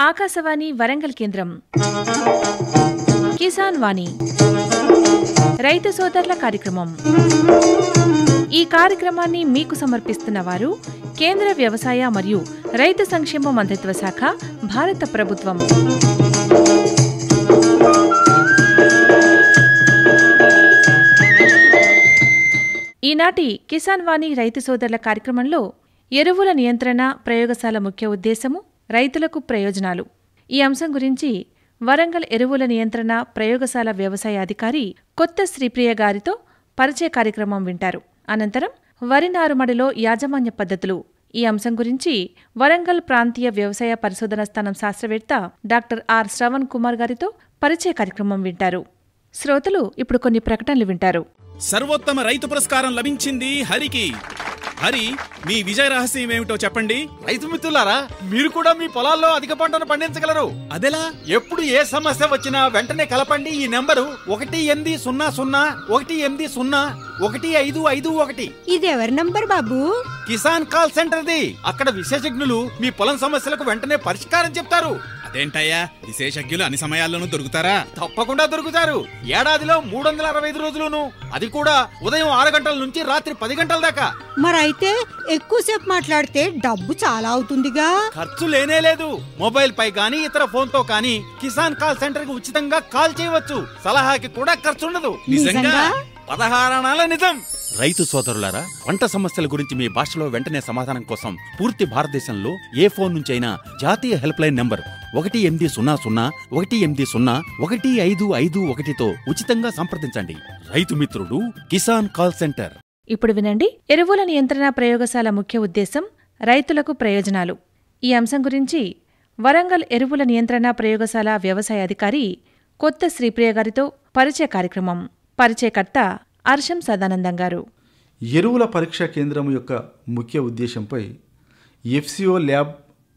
ఆకాశవాణి వరంగల్ కేంద్రం కిసాన్ వాణి రైతు సోదరుల కార్యక్రమం. ఈ కార్యక్రమాన్ని మీకు సమర్పిస్తున్న వారు కేంద్ర వ్యవసాయ మరియు రైతు సంక్షేమ మంత్రిత్వ శాఖ, భారత ప్రభుత్వం. ఈనాటి కిసాన్ వాణి రైతు సోదరుల కార్యక్రమంలో ఎరువుల నియంత్రణ ప్రయోగశాల ముఖ్య ఉద్దేశము, రైతులకు ప్రయోజనాలు, ఈ అంశం గురించి వరంగల్ ఎరువుల నియంత్రణ ప్రయోగశాల వ్యవసాయ అధికారి కొత్త శ్రీప్రియ గారితో పరిచయ కార్యక్రమం వింటారు. అనంతరం వరి నారుమడిలో యాజమాన్య పద్ధతులు, ఈ అంశం గురించి వరంగల్ ప్రాంతీయ వ్యవసాయ పరిశోధన స్థానం శాస్త్రవేత్త డాక్టర్ ఆర్ శ్రవణ్ కుమార్ గారితో పరిచయ కార్యక్రమం వింటారు. శ్రోతలు ఇప్పుడు కొన్ని ప్రకటనలు వింటారు. సర్వోత్తమ రైతు పురస్కారం లభించింది హరికి. హరి, మీ విజయ రహస్యం ఏమిటో చెప్పండి. రైతు మిత్రులారా, మీరు కూడా మీ పొలాల్లో అధిక పంటను పండించగలరు. అదెలా? ఎప్పుడు ఏ సమస్య వచ్చినా వెంటనే కలపండి ఈ నెంబరు 1800-180-1551. ఇది ఎవరి నంబర్ బాబు? కిసాన్ కాల్ సెంటర్ది. అక్కడ విశేషజ్ఞులు మీ పొలం సమస్యలకు వెంటనే పరిష్కారం చెప్తారు. అదేంటయ్యా, విశేషజ్ఞులు అన్ని సమయాల్లోనూ దొరుకుతారా? తప్పకుండా దొరుకుతారు. ఏడాదిలో 365 రోజులును, అది కూడా ఉదయం 6 గంటల నుంచి రాత్రి 10 గంటల దాకా. మరైతే ఎక్కువసేపు మాట్లాడితే డబ్బు చాలా అవుతుందిగా. ఖర్చు లేనే లేదు. మొబైల్ పై గానీ ఇతర ఫోన్ తో కానీ కిసాన్ కాల్ సెంటర్ కి ఉచితంగా కాల్ చేయవచ్చు. సలహాకి కూడా ఖర్చు ఉండదు. నిజంగా? 16 అణాల నిజం. రైతు సోదరులారా, పంట సమస్యల గురించి మీ భాషలో వెంటనే సమాధానం కోసం పూర్తి భారతదేశంలో ఏ ఫోన్ నుంచి అయినా జాతీయ హెల్ప్ లైన్ నంబర్ 1800-180-1551తో ఉచితంగా సంప్రదించండి. రైతు మిత్రుడు కిసాన్ కాల్ సెంటర్. ఇప్పుడు వినండి, ఎరువుల నియంత్రణ ప్రయోగశాల ముఖ్య ఉద్దేశం, రైతులకు ప్రయోజనాలు, ఈ అంశం గురించి వరంగల్ ఎరువుల నియంత్రణ ప్రయోగశాల వ్యవసాయ అధికారి కొత్త శ్రీప్రియ గారితో పరిచయ కార్యక్రమం. పరిచయకర్త అర్షం సదానందం గారు. ఎరువుల పరీక్షా కేంద్రం యొక్క ముఖ్య ఉద్దేశంపై FCO lab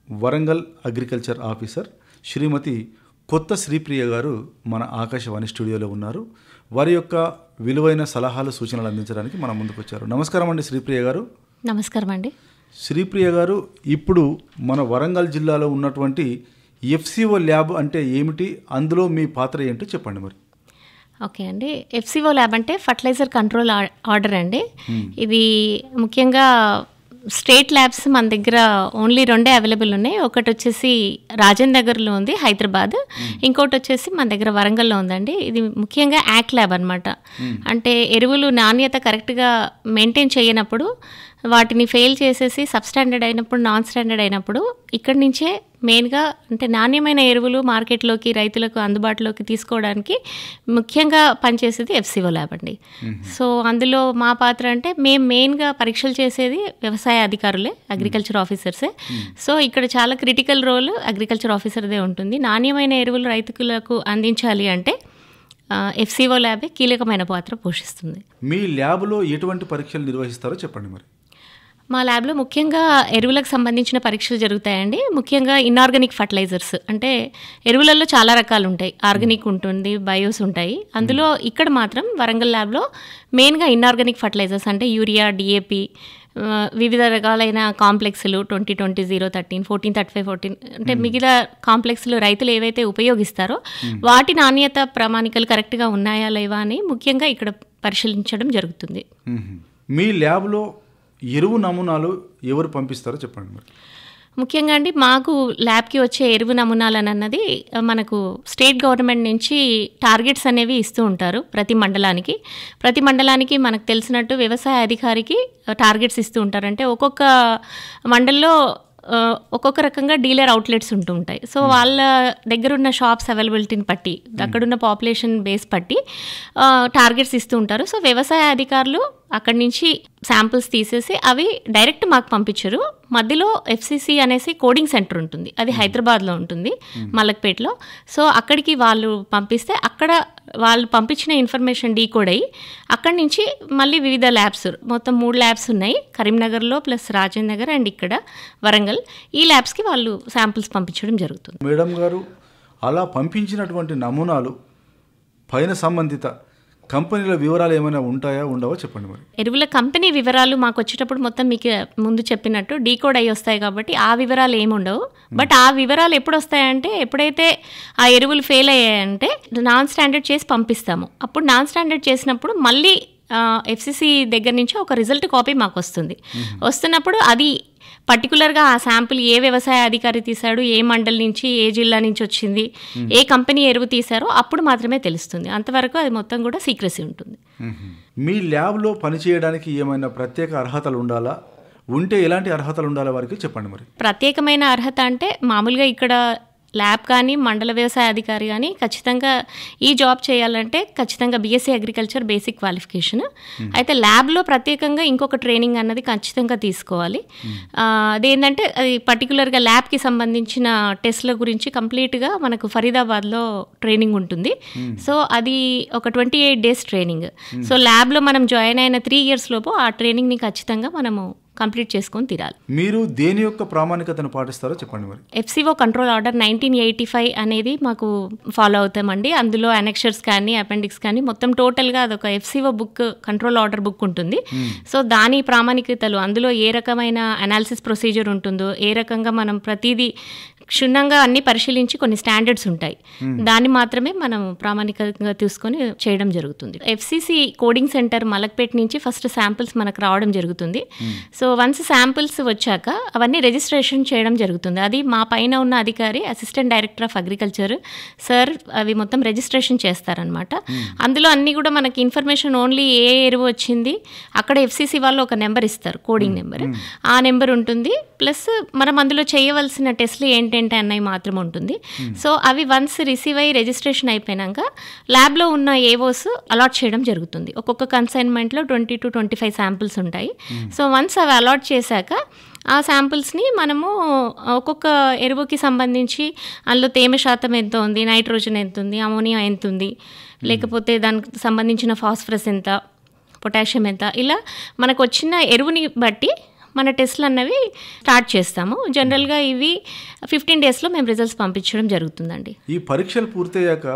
Warangal agriculture officer Shrimati Kotha Sripriya గారు మన ఆకాశవాణి స్టూడియోలో ఉన్నారు. వారి యొక్క విలువైన సలహాలు, సూచనలు అందించడానికి మన ముందుకు వచ్చారు. నమస్కారం అండి శ్రీప్రియ గారు. నమస్కారం అండి. శ్రీప్రియ గారు, ఇప్పుడు మన వరంగల్ జిల్లాలో ఉన్నటువంటి ఎఫ్సిఓ ల్యాబ్ అంటే ఏమిటి, అందులో మీ పాత్ర ఏంటో చెప్పండి మరి. ఓకే అండి, ఎఫ్సిఓ ల్యాబ్ అంటే ఫర్టిలైజర్ కంట్రోల్ ఆర్డర్ అండి. ఇది ముఖ్యంగా స్టేట్ ల్యాబ్స్ మన దగ్గర ఓన్లీ 2 అవైలబుల్ ఉన్నాయి. ఒకటి వచ్చేసి రాజేంద్ర నగర్లో ఉంది, హైదరాబాద్. ఇంకోటి వచ్చేసి మన దగ్గర వరంగల్లో ఉందండి. ఇది ముఖ్యంగా యాక్ ల్యాబ్ అనమాట. అంటే ఎరువులు నాణ్యత కరెక్ట్గా మెయింటైన్ చేయనప్పుడు, వాటిని ఫెయిల్ చేసేసి సబ్స్టాండర్డ్ అయినప్పుడు, నాన్ స్టాండర్డ్ అయినప్పుడు ఇక్కడి నుంచే మెయిన్గా అంటే నాణ్యమైన ఎరువులు మార్కెట్లోకి, రైతులకు అందుబాటులోకి తీసుకోవడానికి ముఖ్యంగా పనిచేసేది ఎఫ్సిఓ ల్యాబ్ అండి. సో అందులో మా పాత్ర అంటే మేము మెయిన్గా పరీక్షలు చేసేది వ్యవసాయ అధికారులే, అగ్రికల్చర్ ఆఫీసర్సే. సో ఇక్కడ చాలా క్రిటికల్ రోల్ అగ్రికల్చర్ ఆఫీసర్దే ఉంటుంది. నాణ్యమైన ఎరువులు రైతులకు అందించాలి అంటే ఎఫ్సిఓ ల్యాబే కీలకమైన పాత్ర పోషిస్తుంది. మీ ల్యాబ్లో ఎటువంటి పరీక్షలు నిర్వహిస్తారో చెప్పండి మరి. మా ల్యాబ్లో ముఖ్యంగా ఎరువులకు సంబంధించిన పరీక్షలు జరుగుతాయండి. ముఖ్యంగా ఇన్ఆర్గానిక్ ఫర్టిలైజర్స్ అంటే ఎరువులలో చాలా రకాలు ఉంటాయి. ఆర్గానిక్ ఉంటుంది, బయోస్ ఉంటాయి. అందులో ఇక్కడ మాత్రం వరంగల్ ల్యాబ్లో మెయిన్గా ఇన్ఆర్గానిక్ ఫర్టిలైజర్స్ అంటే యూరియా, డిఏపి, వివిధ రకాలైన కాంప్లెక్స్లు 20-20, 0-13, 14-35, 14 అంటే మిగతా కాంప్లెక్స్లు రైతులు ఏవైతే ఉపయోగిస్తారో వాటి నాణ్యత ప్రమాణికలు కరెక్ట్గా ఉన్నాయా లేవా అని ముఖ్యంగా ఇక్కడ పరిశీలించడం జరుగుతుంది. మీ ల్యాబ్లో ఎరువు నమూనాలు ఎవరు పంపిస్తారో చెప్పండి మరి. ముఖ్యంగా అండి, మాకు ల్యాబ్కి వచ్చే ఎరువు నమూనాలు అన్నది మనకు స్టేట్ గవర్నమెంట్ నుంచి టార్గెట్స్ అనేవి ఇస్తూ ఉంటారు. ప్రతి మండలానికి మనకు తెలిసినట్టు వ్యవసాయ అధికారికి టార్గెట్స్ ఇస్తూ ఉంటారు. అంటే ఒక్కొక్క మండల్లో ఒక్కొక్క రకంగా డీలర్ అవుట్లెట్స్ ఉంటూ ఉంటాయి. సో వాళ్ళ దగ్గర ఉన్న షాప్స్ అవైలబిలిటీని బట్టి, అక్కడున్న పాపులేషన్ బేస్ బట్టి టార్గెట్స్ ఇస్తూ ఉంటారు. సో వ్యవసాయ అధికారులు అక్కడి నుంచి శాంపిల్స్ తీసేసి అవి డైరెక్ట్ మాకు పంపించరు. మధ్యలో ఎఫ్సిసి అనేసి కోడింగ్ సెంటర్ ఉంటుంది, అది హైదరాబాద్లో ఉంటుంది, మలక్పేటలో. సో అక్కడికి వాళ్ళు పంపిస్తే అక్కడ వాళ్ళు పంపించిన ఇన్ఫర్మేషన్ డీకోడ్ అయ్యి అక్కడి నుంచి మళ్ళీ వివిధ ల్యాబ్స్, మొత్తం 3 ల్యాబ్స్ ఉన్నాయి కరీంనగర్లో, ప్లస్ రాజేంద్ర నగర్ అండ్ ఇక్కడ వరంగల్. ఈ ల్యాబ్స్కి వాళ్ళు శాంపిల్స్ పంపించడం జరుగుతుంది. మేడం గారు, అలా పంపించినటువంటి నమూనాలు పైన సంబంధిత కంపెనీల వివరాలు ఏమైనా ఉంటాయా ఉండవో చెప్పండి మరి. ఎరువుల కంపెనీ వివరాలు మాకు వచ్చేటప్పుడు మొత్తం మీకు ముందు చెప్పినట్టు డీకోడ్ అయ్యి వస్తాయి కాబట్టి ఆ వివరాలు ఏమి ఉండవు. బట్ ఆ వివరాలు ఎప్పుడు వస్తాయంటే ఎప్పుడైతే ఆ ఎరువులు ఫెయిల్ అయ్యాయంటే నాన్ స్టాండర్డ్ చేసి పంపిస్తాము. అప్పుడు నాన్ స్టాండర్డ్ చేసినప్పుడు మళ్ళీ ఎఫ్సిసి దగ్గర నుంచి ఒక రిజల్ట్ కాపీ మాకు వస్తుంది. వస్తున్నప్పుడు అది పర్టికులర్గా ఆ శాంపిల్ ఏ వ్యవసాయ అధికారి తీశాడు, ఏ మండలి నుంచి, ఏ జిల్లా నుంచి వచ్చింది, ఏ కంపెనీ ఎరువు తీశారో అప్పుడు మాత్రమే తెలుస్తుంది. అంతవరకు అది మొత్తం కూడా సీక్రెసీ ఉంటుంది. మీ ల్యాబ్లో పనిచేయడానికి ఏమైనా ప్రత్యేక అర్హతలు ఉండాలా? ఉంటే ఎలాంటి అర్హతలు ఉండాలా వారికి చెప్పండి మరి. ప్రత్యేకమైన అర్హత అంటే మామూలుగా ఇక్కడ ల్యాబ్ కానీ మండల వ్యవసాయ అధికారి కానీ ఖచ్చితంగా ఈ జాబ్ చేయాలంటే ఖచ్చితంగా బీఎస్సీ అగ్రికల్చర్ బేసిక్ క్వాలిఫికేషన్. అయితే ల్యాబ్లో ప్రత్యేకంగా ఇంకొక ట్రైనింగ్ అన్నది ఖచ్చితంగా తీసుకోవాలి. అదేంటంటే అది పర్టికులర్గా ల్యాబ్కి సంబంధించిన టెస్ట్ల గురించి కంప్లీట్గా మనకు ఫరీదాబాద్లో ట్రైనింగ్ ఉంటుంది. సో అది ఒక 28 days ట్రైనింగ్. సో ల్యాబ్లో మనం జాయిన్ అయిన 3 years లోపు ఆ ట్రైనింగ్ని ఖచ్చితంగా మనము కంప్లీట్ చేసుకొని తీరాలి. మీరు దేని యొక్క ప్రామాణికతను పాటిస్తారో చెప్పండి మరి. ఎఫ్సిఓ కంట్రోల్ ఆర్డర్ 1985 అనేది మాకు ఫాలో అవుతామండి. అందులో అనెక్షర్స్ కానీ అపెండిక్స్ కానీ మొత్తం టోటల్గా అదొక FCO book, control order book ఉంటుంది. సో దాని ప్రామాణికతలు అందులో ఏ రకమైన అనాలిసిస్ ప్రొసీజర్ ఉంటుందో, ఏ రకంగా మనం ప్రతిదీ క్షుణ్ణంగా అన్ని పరిశీలించి కొన్ని స్టాండర్డ్స్ ఉంటాయి. దాన్ని మాత్రమే మనం ప్రామాణికంగా తీసుకొని చేయడం జరుగుతుంది. ఎఫ్సిసి కోడింగ్ సెంటర్ మలక్పేట నుంచి ఫస్ట్ శాంపిల్స్ మనకు రావడం జరుగుతుంది. సో వన్స్ శాంపిల్స్ వచ్చాక అవన్నీ రిజిస్ట్రేషన్ చేయడం జరుగుతుంది. అది మా పైన ఉన్న అధికారి assistant director of agriculture sir అవి మొత్తం రిజిస్ట్రేషన్ చేస్తారనమాట. అందులో అన్నీ కూడా మనకి ఇన్ఫర్మేషన్ ఓన్లీ ఏ ఎరువు వచ్చింది, అక్కడ ఎఫ్సిసి వాళ్ళు ఒక నెంబర్ ఇస్తారు, కోడింగ్ నెంబర్. ఆ నెంబర్ ఉంటుంది. ప్లస్ మనం అందులో చేయవలసిన టెస్ట్లు ఏంటంటే అన్నవి మాత్రం ఉంటుంది. సో అవి వన్స్ రిసీవ్ అయ్యి రిజిస్ట్రేషన్ అయిపోయినాక ల్యాబ్లో ఉన్న ఏవోస్ అలాట్ చేయడం జరుగుతుంది. ఒక్కొక్క కన్సైన్మెంట్లో 20 to 25 శాంపిల్స్ ఉంటాయి. సో వన్స్ అవి అలాట్ చేశాక ఆ శాంపిల్స్ని మనము ఒక్కొక్క ఎరువుకి సంబంధించి అందులో తేమ శాతం ఎంత ఉంది, నైట్రోజన్ ఎంత ఉంది, అమోనియా ఎంత ఉంది, లేకపోతే దానికి సంబంధించిన ఫాస్ఫరస్ ఎంత, పొటాషియం ఎంత, ఇలా మనకు వచ్చిన ఎరువుని బట్టి మన టెస్ట్లు అన్నవి స్టార్ట్ చేస్తాము. జనరల్గా ఇవి 15 daysలో మేము రిజల్ట్స్ పంపించడం జరుగుతుందండి. ఈ పరీక్షలు పూర్తయ్యాక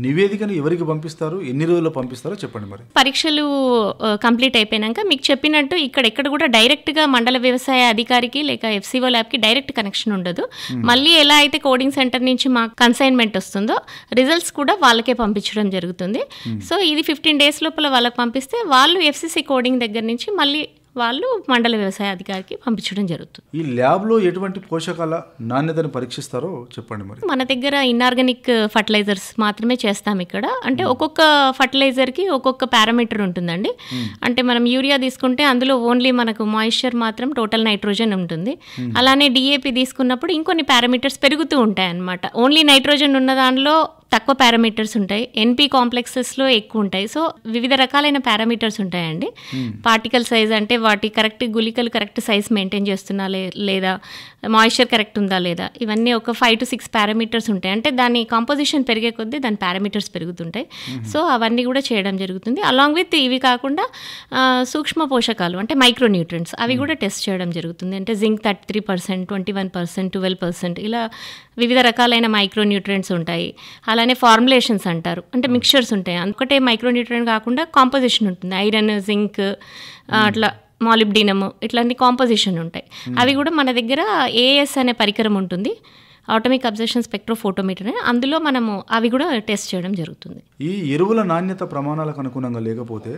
నివేదికను ఎవరికి పంపిస్తారు, ఎన్ని రోజుల్లో పంపిస్తారో చెప్పండి మరి. పరీక్షలు కంప్లీట్ అయిపోయినాక మీకు చెప్పినట్టు ఎక్కడ కూడా డైరెక్ట్గా మండల వ్యవసాయ అధికారికి లేక ఎఫ్సిఓ ల్యాబ్కి డైరెక్ట్ కనెక్షన్ ఉండదు. మళ్ళీ ఎలా అయితే కోడింగ్ సెంటర్ నుంచి మాకు కన్సైన్మెంట్ వస్తుందో రిజల్ట్స్ కూడా వాళ్ళకే పంపించడం జరుగుతుంది. సో ఇది 15 days లోపల వాళ్ళకి పంపిస్తే వాళ్ళు ఎఫ్సిసి కోడింగ్ దగ్గర నుంచి మళ్ళీ వాళ్ళు మండల వ్యవసాయ అధికారికి పంపించడం జరుగుతుంది. ఈ ల్యాబ్లో ఎటువంటి పోషకాల నాణ్యతను పరీక్షిస్తారో చెప్పండి మరి. మన దగ్గర ఇన్ఆర్గానిక్ ఫర్టిలైజర్స్ మాత్రమే చేస్తాం ఇక్కడ. అంటే ఒక్కొక్క ఫర్టిలైజర్కి ఒక్కొక్క పారామీటర్ ఉంటుందండి. అంటే మనం యూరియా తీసుకుంటే అందులో ఓన్లీ మనకు మాయిశ్చర్ మాత్రం, టోటల్ నైట్రోజన్ ఉంటుంది. అలానే డిఏపి తీసుకున్నప్పుడు ఇంకొన్ని పారామీటర్స్ పెరుగుతూ ఉంటాయి అన్నమాట. ఓన్లీ నైట్రోజన్ ఉన్న దానిలో తక్కువ పారామీటర్స్ ఉంటాయి, ఎన్పి కాంప్లెక్సెస్లో ఎక్కువ ఉంటాయి. సో వివిధ రకాలైన పారామీటర్స్ ఉంటాయండి. పార్టికల్ సైజ్ అంటే వాటి కరెక్ట్ గుళికలు కరెక్ట్ సైజ్ మెయింటైన్ చేస్తున్నా లేదా, మాయిశ్చర్ కరెక్ట్ ఉందా లేదా, ఇవన్నీ ఒక 5 to 6 పారామీటర్స్ ఉంటాయి. అంటే దాని కాంపోజిషన్ పెరిగే కొద్దీ దాని పారామీటర్స్ పెరుగుతుంటాయి. సో అవన్నీ కూడా చేయడం జరుగుతుంది. అలాంగ్ విత్ ఇవి కాకుండా సూక్ష్మ పోషకాలు అంటే మైక్రోన్యూట్రియంట్స్ అవి కూడా టెస్ట్ చేయడం జరుగుతుంది. అంటే జింక్ 33%, 21%, 12% ఇలా వివిధ రకాలైన మైక్రోన్యూట్రియంట్స్ ఉంటాయి. అలానే ఫార్ములేషన్స్ అంటారు, అంటే మిక్చర్స్ ఉంటాయి. ఒకటే మైక్రోన్యూట్రియంట్ కాకుండా కాంపోజిషన్ ఉంటుంది. ఐరన్, జింక్, అట్లా మాలిబ్డినమ్ ఇట్లాంటి కాంపోజిషన్ ఉంటాయి. అవి కూడా మన దగ్గర ఏఎస్ అనే పరికరం ఉంటుంది, ఆటోమిక్ అబ్జర్వేషన్ స్పెక్ట్రోఫోటోమీటర్. అందులో మనము అవి కూడా టెస్ట్ చేయడం జరుగుతుంది. ఈ ఎరువుల నాణ్యత ప్రమాణాలకు అనుగుణంగా లేకపోతే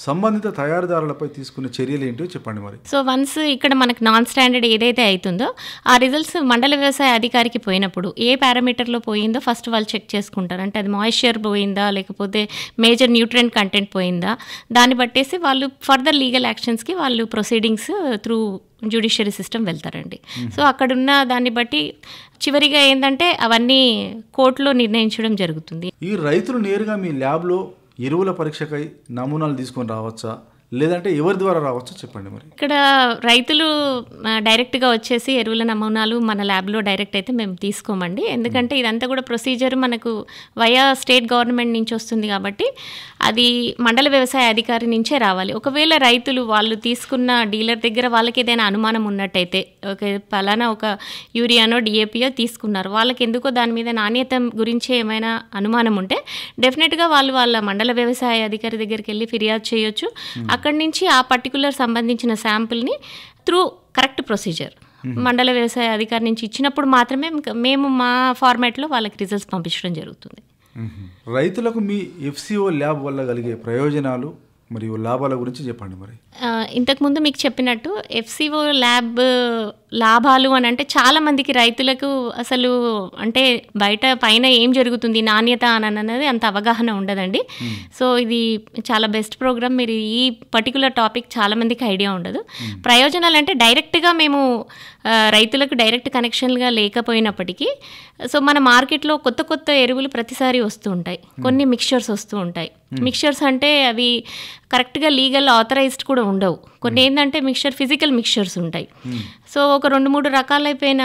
సంబంధిత తయారీదారులపై తీసుకునే చర్యలు ఏంటో చెప్పండి మరి. సో వన్స్ ఇక్కడ మనకు నాన్ స్టాండర్డ్ ఏదైతే అవుతుందో ఆ రిజల్ట్స్ మండల వ్యవసాయ అధికారికి పోయినప్పుడు ఏ పారామీటర్లో పోయిందో ఫస్ట్ వాళ్ళు చెక్ చేసుకుంటారు. అంటే అది మాయిశ్చర్ పోయిందా, లేకపోతే మేజర్ న్యూట్రియంట్ కంటెంట్ పోయిందా, దాన్ని బట్టేసి వాళ్ళు ఫర్దర్ లీగల్ యాక్షన్స్కి వాళ్ళు ప్రొసీడింగ్స్ త్రూ జ్యుడిషియరీ సిస్టమ్ వెళ్తారండి. సో అక్కడున్న దాన్ని బట్టి చివరిగా ఏంటంటే అవన్నీ కోర్టులో నిర్ణయించడం జరుగుతుంది. ఈ రైతులు నేరుగా మీ ల్యాబ్లో ఎరువుల పరీక్షకై నమూనాలు తీసుకొని రావచ్చా, లేదంటే ఎవరి ద్వారా రావచ్చో చెప్పండి మరి. ఇక్కడ రైతులు డైరెక్ట్గా వచ్చేసి ఎరువుల నమూనాలు మన ల్యాబ్లో డైరెక్ట్ అయితే మేము తీసుకోమండి. ఎందుకంటే ఇదంతా కూడా ప్రొసీజర్ మనకు వయా స్టేట్ గవర్నమెంట్ నుంచి వస్తుంది కాబట్టి అది మండల వ్యవసాయ అధికారి నుంచే రావాలి. ఒకవేళ రైతులు వాళ్ళు తీసుకున్న డీలర్ దగ్గర వాళ్ళకి ఏదైనా అనుమానం ఉన్నట్టయితే, పలానా ఒక యూరియానో డిఏపియో తీసుకున్నారు, వాళ్ళకి ఎందుకో దాని మీద నాణ్యత గురించి ఏమైనా అనుమానం ఉంటే డెఫినెట్గా వాళ్ళు వాళ్ళ మండల వ్యవసాయ అధికారి దగ్గరికి వెళ్ళి ఫిర్యాదు చేయొచ్చు. అక్కడి నుంచి ఆ పర్టికులర్ సంబంధించిన శాంపుల్ని త్రూ కరెక్ట్ ప్రొసీజర్ మండల వ్యవసాయ అధికారి నుంచి ఇచ్చినప్పుడు మాత్రమే మేము మా ఫార్మాట్లో వాళ్ళకి రిజల్ట్స్ పంపించడం జరుగుతుంది. రైతులకు మీ ఎఫ్సిఓ ల్యాబ్ వల్ల కలిగే ప్రయోజనాలు మరియు లాభాల గురించి చెప్పండి మరి. ఇంతకుముందు మీకు చెప్పినట్టు ఎఫ్సిఓ ల్యాబ్ లాభాలు అని అంటే చాలామందికి రైతులకు అసలు అంటే బయట పైన ఏం జరుగుతుంది నాణ్యత అని అన్నది అంత అవగాహన ఉండదండి. సో ఇది చాలా బెస్ట్ ప్రోగ్రామ్. మీరు ఈ పర్టికులర్ టాపిక్ చాలామందికి ఐడియా ఉండదు. ప్రయోజనాలు అంటే డైరెక్ట్గా మేము రైతులకు డైరెక్ట్ కనెక్షన్గా లేకపోయినప్పటికీ సో మన మార్కెట్లో కొత్త కొత్త ఎరువులు ప్రతిసారి వస్తూ ఉంటాయి. కొన్ని మిక్స్చర్స్ వస్తూ ఉంటాయి. మిక్స్చర్స్ అంటే అవి కరెక్ట్గా లీగల్ ఆథరైజ్డ్ కూడా ఉండవు. కొన్ని ఏంటంటే ఫిజికల్ మిక్స్చర్స్ ఉంటాయి. సో ఒక 2-3 రకాలైపోయిన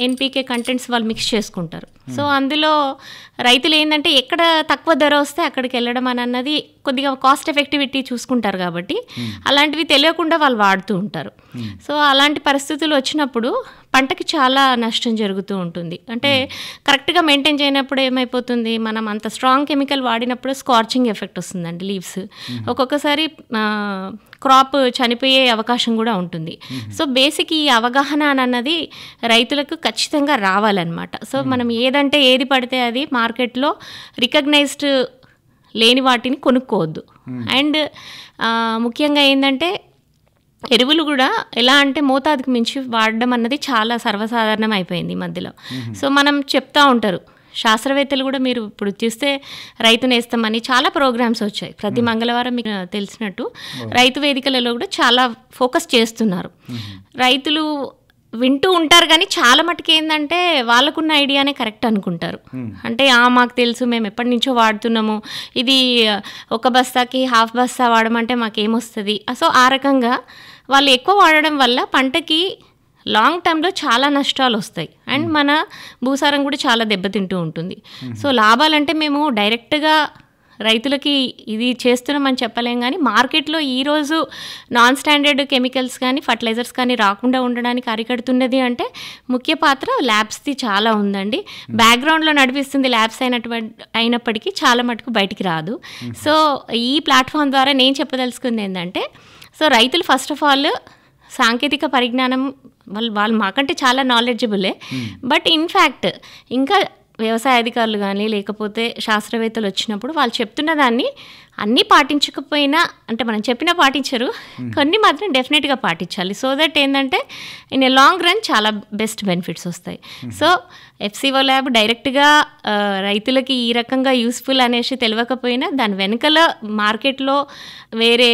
ఎన్పీకే కంటెంట్స్ వాళ్ళు మిక్స్ చేసుకుంటారు. సో అందులో రైతులు ఏంటంటే ఎక్కడ తక్కువ ధర వస్తే అక్కడికి వెళ్ళడం అని అన్నది కొద్దిగా కాస్ట్ ఎఫెక్టివిటీ చూసుకుంటారు కాబట్టి అలాంటివి తెలియకుండా వాళ్ళు వాడుతూ ఉంటారు. సో అలాంటి పరిస్థితులు వచ్చినప్పుడు పంటకి చాలా నష్టం జరుగుతూ ఉంటుంది. అంటే కరెక్ట్గా మెయింటైన్ చేయనప్పుడు ఏమైపోతుంది, మనం అంత స్ట్రాంగ్ కెమికల్ వాడినప్పుడు స్కార్చింగ్ ఎఫెక్ట్ వస్తుందండి లీవ్స్. ఒక్కొక్కసారి క్రాప్ చనిపోయే అవకాశం కూడా ఉంటుంది. సో బేసిక్ ఈ అవగాహన అన్నది రైతులకు ఖచ్చితంగా రావాలన్నమాట. సో మనం ఏదంటే ఏది పడితే అది మార్కెట్లో రికగ్నైజ్డ్ లేని వాటిని కొనుక్కోవద్దు. అండ్ ముఖ్యంగా ఏంటంటే ఎరువులు కూడా ఎలా అంటే మోతాదుకు మించి వాడడం అన్నది చాలా సర్వసాధారణం అయిపోయింది ఈ మధ్యలో. సో మనం చెప్తా ఉంటారు శాస్త్రవేత్తలు కూడా, మీరు ఇప్పుడు చూస్తే రైతు నేస్తమని చాలా ప్రోగ్రామ్స్ వచ్చాయి. ప్రతి మంగళవారం మీకు తెలిసినట్టు రైతు వేదికలలో కూడా చాలా ఫోకస్ చేస్తున్నారు. రైతులు వింటూ ఉంటారు కానీ చాలా మటుకు ఏంటంటే వాళ్ళకున్న ఐడియానే కరెక్ట్ అనుకుంటారు. అంటే మాకు తెలుసు, మేము ఎప్పటి నుంచో వాడుతున్నాము, ఇది 1 బస్తాకి 1/2 బస్తా వాడమంటే మాకేమొస్తుంది. సో ఆ రకంగా వాళ్ళు ఎక్కువ వాడడం వల్ల పంటకి లాంగ్ టర్మ్లో చాలా నష్టాలు వస్తాయి. అండ్ మన భూసారం కూడా చాలా దెబ్బతింటూ ఉంటుంది. సో లాభాలంటే మేము డైరెక్ట్గా రైతులకి ఇది చేస్తున్నామని చెప్పలేం కానీ మార్కెట్లో ఈరోజు నాన్ స్టాండర్డ్ కెమికల్స్ కానీ ఫర్టిలైజర్స్ కానీ రాకుండా ఉండడానికి అరికడుతున్నది అంటే ముఖ్య పాత్ర ల్యాబ్స్ది చాలా ఉందండి. బ్యాక్గ్రౌండ్లో నడిపిస్తుంది ల్యాబ్స్ అయినప్పటికీ చాలా మటుకు బయటికి రాదు. సో ఈ ప్లాట్ఫామ్ ద్వారా నేను చెప్పదలుచుకుంది ఏంటంటే, సో రైతులు ఫస్ట్ ఆఫ్ ఆల్ సాంకేతిక పరిజ్ఞానం వాళ్ళు మాకంటే చాలా నాలెడ్జబులే. బట్ ఇన్ఫ్యాక్ట్ ఇంకా వ్యవసాయ అధికారులు కానీ లేకపోతే శాస్త్రవేత్తలు వచ్చినప్పుడు వాళ్ళు చెప్తున్న దాన్ని అన్నీ పాటించకపోయినా, అంటే మనం చెప్పినా పాటించరు, కొన్ని మాత్రం డెఫినెట్గా పాటించాలి. సో దట్ ఏంటంటే ఇన్ ఏ లాంగ్ రన్ చాలా బెస్ట్ బెనిఫిట్స్ వస్తాయి. సో ఎఫ్సిఓ ల్యాబ్ డైరెక్ట్గా రైతులకి ఈ రకంగా యూస్ఫుల్ అనేసి తెలియకపోయినా దాని వెనుకల మార్కెట్లో వేరే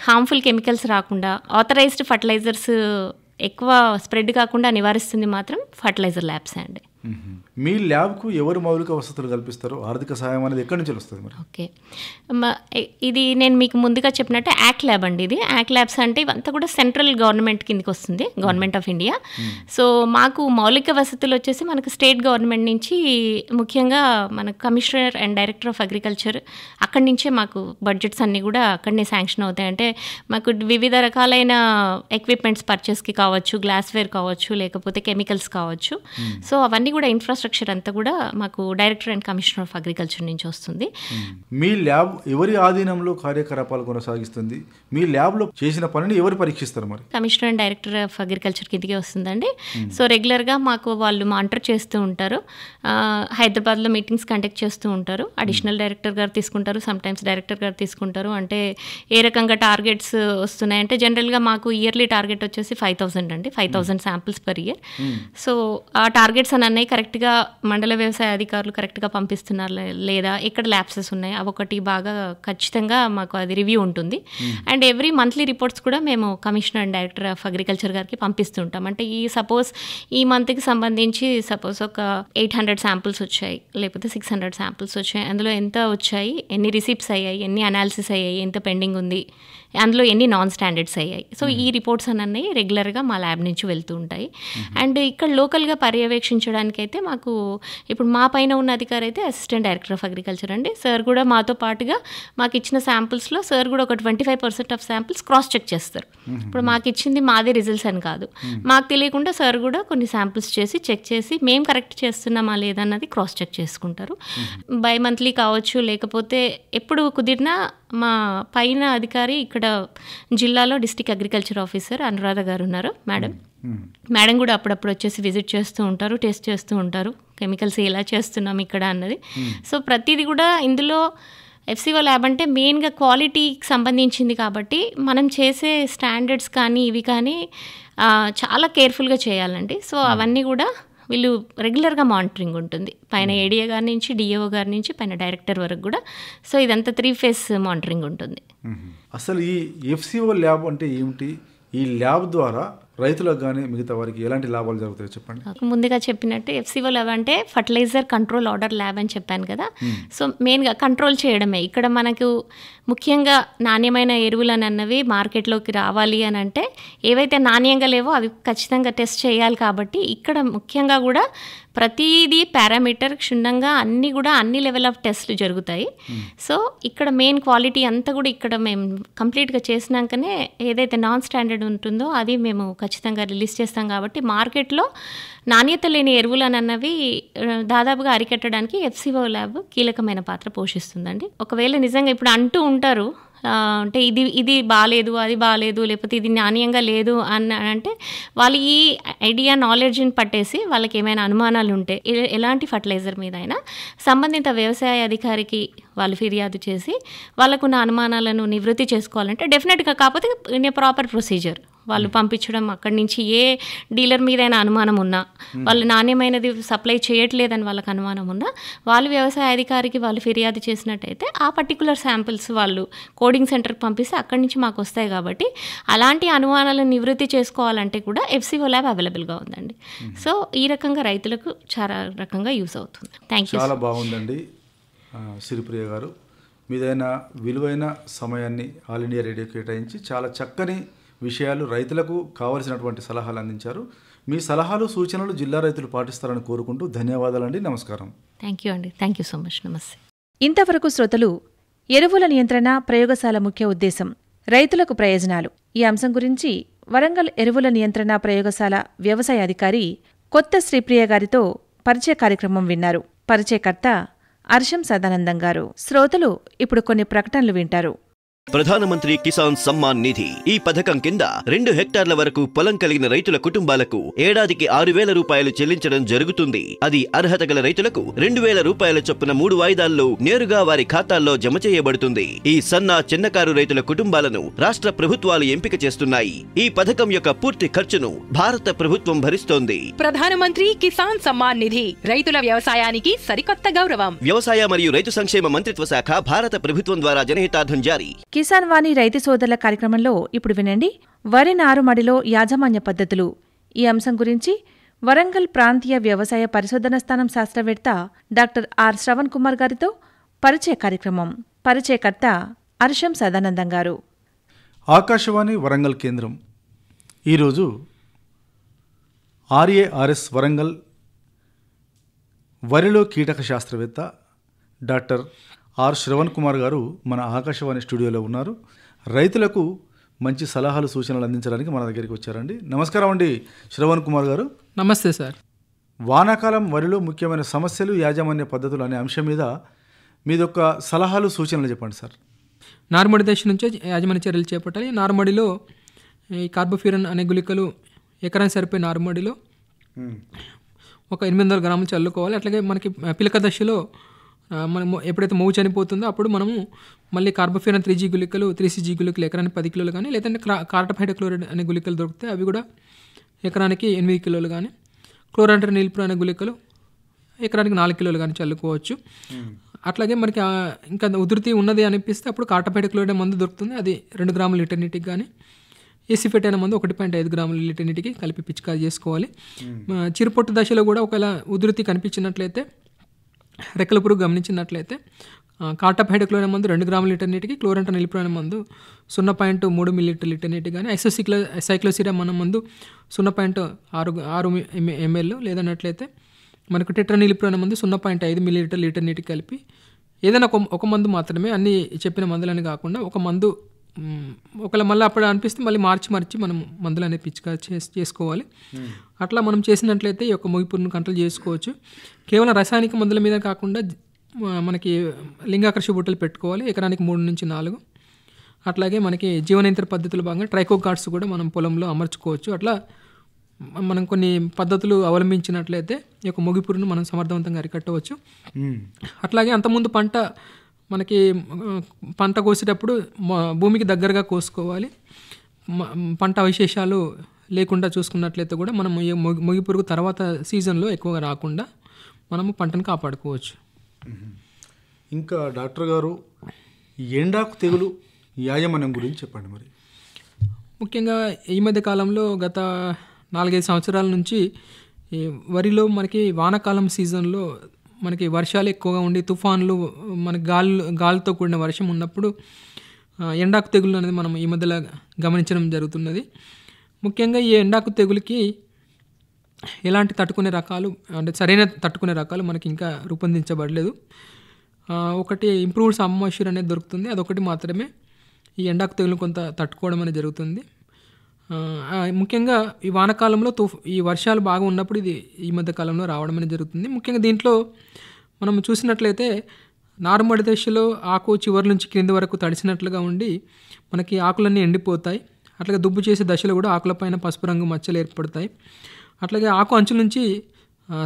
హార్మ్ఫుల్ కెమికల్స్ రాకుండా ఆథరైజ్డ్ ఫర్టిలైజర్స్ ఎక్కువ స్ప్రెడ్ కాకుండా నివారిస్తుంది మాత్రం ఫర్టిలైజర్ ల్యాబ్స్ అండి. మీ ల్యాబ్కు ఎవరు మౌలిక వసతులు కల్పిస్తారు? ఆర్థిక సహాయం అనేది ఎక్కడి నుంచి వస్తుంది మరి? ఓకే, ఇది నేను మీకు ముందుగా చెప్పినట్టు యాక్ట్ ల్యాబ్ అండి. ఇది యాక్ట్ ల్యాబ్స్ అంటే ఇవంతా కూడా సెంట్రల్ గవర్నమెంట్ కిందకి వస్తుంది, గవర్నమెంట్ ఆఫ్ ఇండియా. సో మాకు మౌలిక వసతులు వచ్చేసి మనకు స్టేట్ గవర్నమెంట్ నుంచి, ముఖ్యంగా మనకు commissioner and director of agriculture అక్కడి నుంచే మాకు బడ్జెట్స్ అన్నీ కూడా అక్కడనే శాంక్షన్ అవుతాయి. అంటే మాకు వివిధ రకాలైన ఎక్విప్మెంట్స్ పర్చేస్కి కావచ్చు, గ్లాస్వేర్ కావచ్చు, లేకపోతే కెమికల్స్ కావచ్చు. సో అవన్నీ కూడా ఇన్ఫ్రాస్ట్రక్చర్ అంతా కూడా మాకు director and commissioner of agriculture నుంచి వస్తుంది. మీ ల్యాబ్ ఎవరి ఆధీనంలో కార్యకలాపాలు కొనసాగిస్తుంది? మీ ల్యాబ్లో చేసిన పనిని ఎవరు పరీక్షిస్తారు మరి? Commissioner and director of agriculture కిందకే వస్తుందండి. సో రెగ్యులర్గా మాకు వాళ్ళు మానిటర్ చేస్తూ ఉంటారు. హైదరాబాద్లో మీటింగ్స్ కండక్ట్ చేస్తూ ఉంటారు. అడిషనల్ డైరెక్టర్ గారు తీసుకుంటారు, సమ్టైమ్స్ డైరెక్టర్ గారు తీసుకుంటారు. అంటే ఏ రకంగా టార్గెట్స్ వస్తున్నాయంటే జనరల్గా మాకు ఇయర్లీ టార్గెట్ వచ్చేసి 5,000 అండి, 5,000 శాంపిల్స్ పర్ ఇయర్. సో ఆ టార్గెట్స్ అని అన్నవి కరెక్ట్గా మండల వ్యవసాయ అధికారులు కరెక్ట్గా పంపిస్తున్నారు లేదా, ఎక్కడ ల్యాప్సెస్ ఉన్నాయి అవొకటి బాగా ఖచ్చితంగా మాకు అది రివ్యూ ఉంటుంది. అండ్ ఎవ్రీ మంత్లీ రిపోర్ట్స్ కూడా మేము commissioner and director of agriculture గారికి పంపిస్తుంటాం. అంటే ఈ మంత్కి సంబంధించి సపోజ్ ఒక 800 శాంపిల్స్ వచ్చాయి, లేకపోతే 600 శాంపిల్స్ వచ్చాయి, అందులో ఎంత వచ్చాయి, ఎన్ని రిసిప్ట్స్ అయ్యాయి, ఎన్ని అనాలిసిస్ అయ్యాయి, ఎంత పెండింగ్ ఉంది, అందులో ఎన్ని నాన్ స్టాండర్డ్స్ అయ్యాయి. సో ఈ రిపోర్ట్స్ అన్నీ రెగ్యులర్గా మా ల్యాబ్ నుంచి వెళ్తూ ఉంటాయి. అండ్ ఇక్కడ లోకల్గా పర్యవేక్షించడానికైతే మాకు ఇప్పుడు మా పైన ఉన్న అధికారి అయితే అసిస్టెంట్ డైరెక్టర్ ఆఫ్ అగ్రికల్చర్ అండి. సార్ కూడా మాతో పాటుగా మాకు ఇచ్చిన శాంపిల్స్లో సార్ కూడా ఒక 25% ఆఫ్ శాంపిల్స్ క్రాస్ చెక్ చేస్తారు. ఇప్పుడు మాకు ఇచ్చింది మాదే రిజల్ట్స్ అని కాదు, మాకు తెలియకుండా సార్ కూడా కొన్ని శాంపిల్స్ చేసి చెక్ చేసి మేము కరెక్ట్ చేస్తున్నామా లేదన్నది క్రాస్ చెక్ చేసుకుంటారు. బై మంత్లీ కావచ్చు, లేకపోతే ఎప్పుడు కుదిరినా మా పైన అధికారి ఇక్కడ జిల్లాలో డిస్ట్రిక్ట్ అగ్రికల్చర్ ఆఫీసర్ అనురాధ గారు ఉన్నారు మేడం కూడా అప్పుడప్పుడు వచ్చేసి విజిట్ చేస్తూ ఉంటారు, టెస్ట్ చేస్తూ ఉంటారు కెమికల్స్ ఎలా చేస్తున్నాం ఇక్కడ అన్నది. సో ప్రతిదీ కూడా ఇందులో ఎఫ్సిఓ ల్యాబ్ అంటే మెయిన్గా క్వాలిటీకి సంబంధించింది కాబట్టి మనం చేసే స్టాండర్డ్స్ కానీ ఇవి కానీ చాలా కేర్ఫుల్గా చేయాలండి. సో అవన్నీ కూడా వీళ్ళు రెగ్యులర్గా మానిటరింగ్ ఉంటుంది పైన ఏడిఏ గారి నుంచి డిఏఓ గారి నుంచి పైన డైరెక్టర్ వరకు కూడా. సో ఇదంతా 3 phase మానిటరింగ్ ఉంటుంది. అసలు ఈ ఎఫ్సిఓ ల్యాబ్ అంటే ఏమిటి? ఈ ల్యాబ్ ద్వారా రైతులకు కానీ మిగతా వారికి ఎలాంటి లాభాలు జరుగుతాయో చెప్పండి. ముందుగా చెప్పినట్టు ఎఫ్సిఓ ల్యాబ్ అంటే ఫర్టిలైజర్ కంట్రోల్ ఆర్డర్ ల్యాబ్ అని చెప్పాను కదా. సో మెయిన్గా కంట్రోల్ చేయడమే. ఇక్కడ మనకు ముఖ్యంగా నాణ్యమైన ఎరువులు అన్నవి మార్కెట్లోకి రావాలి అని అంటే ఏవైతే నాణ్యంగా లేవో అవి ఖచ్చితంగా టెస్ట్ చేయాలి. కాబట్టి ఇక్కడ ముఖ్యంగా కూడా ప్రతిదీ పారామీటర్ క్షుణ్ణంగా అన్ని లెవెల్ ఆఫ్ టెస్ట్లు జరుగుతాయి. సో ఇక్కడ మెయిన్ క్వాలిటీ అంతా కూడా ఇక్కడ మేము కంప్లీట్గా చేసినాకనే ఏదైతే నాన్ స్టాండర్డ్ ఉంటుందో అది మేము ఖచ్చితంగా రిలీజ్ చేస్తాం. కాబట్టి మార్కెట్లో నాణ్యత లేని ఎరువులు అన్నవి దాదాపుగా అరికట్టడానికి ఎఫ్సిఓ ల్యాబ్ కీలకమైన పాత్ర పోషిస్తుందండి. ఒకవేళ నిజంగా ఇప్పుడు అంటూ ఉంటారు అంటే ఇది బాగాలేదు, అది బాగాలేదు, లేకపోతే ఇది నాణ్యంగా లేదు అంటే వాళ్ళు ఈ ఐడియా నాలెడ్జ్ని పట్టేసి వాళ్ళకి ఏమైనా అనుమానాలు ఉంటే ఎలాంటి ఫర్టిలైజర్ మీద అయినా సంబంధిత వ్యవసాయ అధికారికి వాళ్ళు ఫిర్యాదు చేసి వాళ్ళకున్న అనుమానాలను నివృత్తి చేసుకోవాలంటే డెఫినెట్గా కాకపోతే ఇన్ ఏ ప్రాపర్ ప్రొసీజర్ వాళ్ళు పంపించడం, అక్కడి నుంచి ఏ డీలర్ మీదైనా అనుమానం ఉన్నా, వాళ్ళు నాణ్యమైనది సప్లై చేయట్లేదని వాళ్ళకి అనుమానం ఉన్నా వాళ్ళు వ్యవసాయ అధికారికి వాళ్ళు ఫిర్యాదు చేసినట్టయితే ఆ పర్టికులర్ శాంపిల్స్ వాళ్ళు కోడింగ్ సెంటర్కి పంపిస్తే అక్కడి నుంచి మాకు వస్తాయి. కాబట్టి అలాంటి అనుమానాలను నివృత్తి చేసుకోవాలంటే కూడా ఎఫ్సిఓ ల్యాబ్ అవైలబుల్గా ఉందండి. సో ఈ రకంగా రైతులకు చాలా రకంగా యూస్ అవుతుంది. Thank you. చాలా బాగుందండి శ్రీప్రియ గారు. మీదైన విలువైన సమయాన్ని ఆల్ ఇండియా రేడియో కేటాయించి చాలా చక్కని విషయాలు రైతులకు కావలసినటువంటి సలహాలు అందించారు. మీ సలహాలు సూచనలు జిల్లా రైతులు పాటిస్తారని కోరుకుంటూ ధన్యవాదాలండి. నమస్కారం. థ్యాంక్ యూ అండి. Thank you so much. నమస్తే. ఇంతవరకు శ్రోతలు ఎరువుల నియంత్రణ ప్రయోగశాల ముఖ్య ఉద్దేశం, రైతులకు ప్రయోజనాలు ఈ అంశం గురించి వరంగల్ ఎరువుల నియంత్రణ ప్రయోగశాల వ్యవసాయ అధికారి కొత్త శ్రీప్రియ గారితో పరిచయ కార్యక్రమం విన్నారు. పరిచయకర్త అర్షం సదానందం గారు. శ్రోతలు ఇప్పుడు కొన్ని ప్రకటనలు వింటారు. ప్రధానమంత్రి కిసాన్ సమ్మాన్ నిధి ఈ పథకం కింద 2 హెక్టార్ల వరకు పొలం కలిగిన రైతుల కుటుంబాలకు ఏడాదికి 6,000 రూపాయలు చెల్లించడం జరుగుతుంది. అది అర్హత గల రైతులకు 2,000 రూపాయల చొప్పున 3 వాయిదాల్లో నేరుగా వారి ఖాతాల్లో జమ చేయబడుతుంది. ఈ సన్న చిన్నకారు రైతుల కుటుంబాలను రాష్ట్ర ప్రభుత్వాలు ఎంపిక చేస్తున్నాయి. ఈ పథకం యొక్క పూర్తి ఖర్చును భారత ప్రభుత్వం భరిస్తోంది. ప్రధానమంత్రి కిసాన్ సమ్మాన్ నిధి రైతుల వ్యవసాయానికి సరికొత్త గౌరవం. వ్యవసాయ మరియు రైతు సంక్షేమ మంత్రిత్వ శాఖ భారత ప్రభుత్వం ద్వారా జనహితార్థం జారీ. కిసాన్ వాణి రైతు సోదరుల కార్యక్రమంలో ఇప్పుడు వినండి వరి నారుమడిలో యాజమాన్య పద్ధతులు ఈ అంశం గురించి వరంగల్ ప్రాంతీయ వ్యవసాయ పరిశోధన స్థానం శాస్త్రవేత్త డాక్టర్ ఆర్ శ్రవణ్ కుమార్ గారితో పరిచయ కార్యక్రమం. పరిచయకర్త అర్షం సదానందం గారు. ఆకాశవాణి వరంగల్ కేంద్రం ఈరోజు ఆర్ఏఆర్ఎస్ వరంగల్ వరిలో కీటక శాస్త్రవేత్త డాక్టర్ ఆర్ శ్రవణ్ కుమార్ గారు మన ఆకాశవాణి స్టూడియోలో ఉన్నారు. రైతులకు మంచి సలహాలు సూచనలు అందించడానికి మన దగ్గరికి వచ్చారండి. నమస్కారం అండి శ్రవణ్ కుమార్ గారు. నమస్తే సార్. వానాకాలం వరిలో ముఖ్యమైన సమస్యలు యాజమాన్య పద్ధతులు అనే అంశం మీద మీదొక సలహాలు సూచనలు చెప్పండి సార్. నారుమడి దశ నుంచే యాజమాన్య చర్యలు చేపట్టాలి. నారుమడిలో ఈ కార్బోఫ్యూరన్ అనే గుళికలు ఎకరానికి సరిపోయే నారుమడిలో ఒక 800 గ్రాములు చల్లుకోవాలి. అట్లాగే మనకి పిలక దశలో మనము ఎప్పుడైతే మోవు చనిపోతుందో అప్పుడు మనము మళ్ళీ కార్బోఫ్యూరన్ 3G గుళికలు 3CG గుళికలు ఎకరానికి 10 కిలోలు కానీ, లేదంటే కార్టఫైడోక్లోరైడ్ అనే గుళికలు దొరుకుతాయి, అవి కూడా ఎకరానికి 8 కిలోలు కానీ, క్లోరాంటర్ నీల్ప్రో అనే గుళికలు ఎకరానికి 4 కిలోలు కానీ చల్లుకోవచ్చు. అట్లాగే మనకి ఇంకా ఉధృతి ఉన్నది అనిపిస్తే అప్పుడు కార్టఫైడోక్లోరైడ్ మందు దొరుకుతుంది, అది 2 గ్రాముల లీటర్ నీటికి కానీ, ఏసిఫెట్ అయిన మందు 1.5 గ్రాముల లీటర్ నీటికి కలిపి పిచికారీ చేసుకోవాలి. చిరుపొట్టు దశలో కూడా ఒకవేళ ఉధృతి కనిపించినట్లయితే, రెక్కల పురుగు గమనించినట్లయితే కార్టాప్ హైడ్రోక్లోరైడ్ మందు 2 గ్రాముల లీటర్ నీటికి, క్లోరంట్రాన్ నిలిప్రోల్ మందు 0.3 మిల్లీలీటర్ లీటర్ నీటికి కానీ, సైక్లోసిరా మన మందు 0.6 ml లేదన్నట్లయితే మనకు టెట్రానిలిప్రోల్ మందు 0.5 మిల్లీలీటర్ లీటర్ నీటికి కలిపి ఏదైనా ఒక మందు మాత్రమే, అన్ని చెప్పిన మందులని కాకుండా ఒక మందు ఒకవేళ మళ్ళీ అప్పుడు అనిపిస్తే మళ్ళీ మార్చి మనం మందులు అనేది పిచికా చేసుకోవాలి. అట్లా మనం చేసినట్లయితే ఈ యొక్క మొగిపురుగును కంట్రోల్ చేసుకోవచ్చు. కేవలం రసాయనిక మందుల మీద కాకుండా మనకి లింగాకర్షక బుట్టలు పెట్టుకోవాలి, ఎకరానికి 3 నుంచి 4. అట్లాగే మనకి జీవనియంత్రణ పద్ధతుల భాగంగా ట్రైకోగార్డ్స్ కూడా మనం పొలంలో అమర్చుకోవచ్చు. అట్లా మనం కొన్ని పద్ధతులు అవలంబించినట్లయితే ఈ యొక్క మొగిపురుగును మనం సమర్థవంతంగా అరికట్టవచ్చు. అట్లాగే అంతకుముందు మనకి పంట కోసేటప్పుడు భూమికి దగ్గరగా కోసుకోవాలి. పంట అవశేషాలు లేకుండా చూసుకున్నట్లయితే కూడా మనం మొగిపురుగు తర్వాత సీజన్లో ఎక్కువగా రాకుండా మనము పంటను కాపాడుకోవచ్చు. ఇంకా డాక్టర్ గారు ఎండాకు తెగులు యాజమాన్యం గురించి చెప్పండి. మరి ముఖ్యంగా ఈ మధ్య కాలంలో గత 4-5 సంవత్సరాల నుంచి వరిలో మనకి వానాకాలం సీజన్లో మనకి వర్షాలు ఎక్కువగా ఉండి తుఫాన్లు మనకి గాలితో కూడిన వర్షం ఉన్నప్పుడు ఎండాకు తెగులు అనేది మనం ఈ మధ్యలో గమనించడం జరుగుతున్నది. ముఖ్యంగా ఈ ఎండాకు తెగులుకి ఎలాంటి తట్టుకునే రకాలు అంటే సరైన తట్టుకునే రకాలు మనకి ఇంకా రూపొందించబడలేదు. ఒకటి ఇంప్రూవ్డ్ సామోషూర్ అనేది దొరుకుతుంది, అదొకటి మాత్రమే ఈ ఎండాకు తెగులు కొంత తట్టుకోవడం అనేది జరుగుతుంది. ముఖ్యంగా ఈ వానాకాలంలో ఈ వర్షాలు బాగా ఉన్నప్పుడు ఇది ఈ మధ్య కాలంలో రావడం అనేది జరుగుతుంది. ముఖ్యంగా దీంట్లో మనం చూసినట్లయితే నారుమడి దశలో ఆకు చివరి నుంచి క్రింది వరకు తడిసినట్లుగా ఉండి మనకి ఆకులన్నీ ఎండిపోతాయి. అట్లాగే దుబ్బు చేసే దశలో కూడా ఆకులపైన పసుపు రంగు మచ్చలు ఏర్పడతాయి. అట్లాగే ఆకు అంచు నుంచి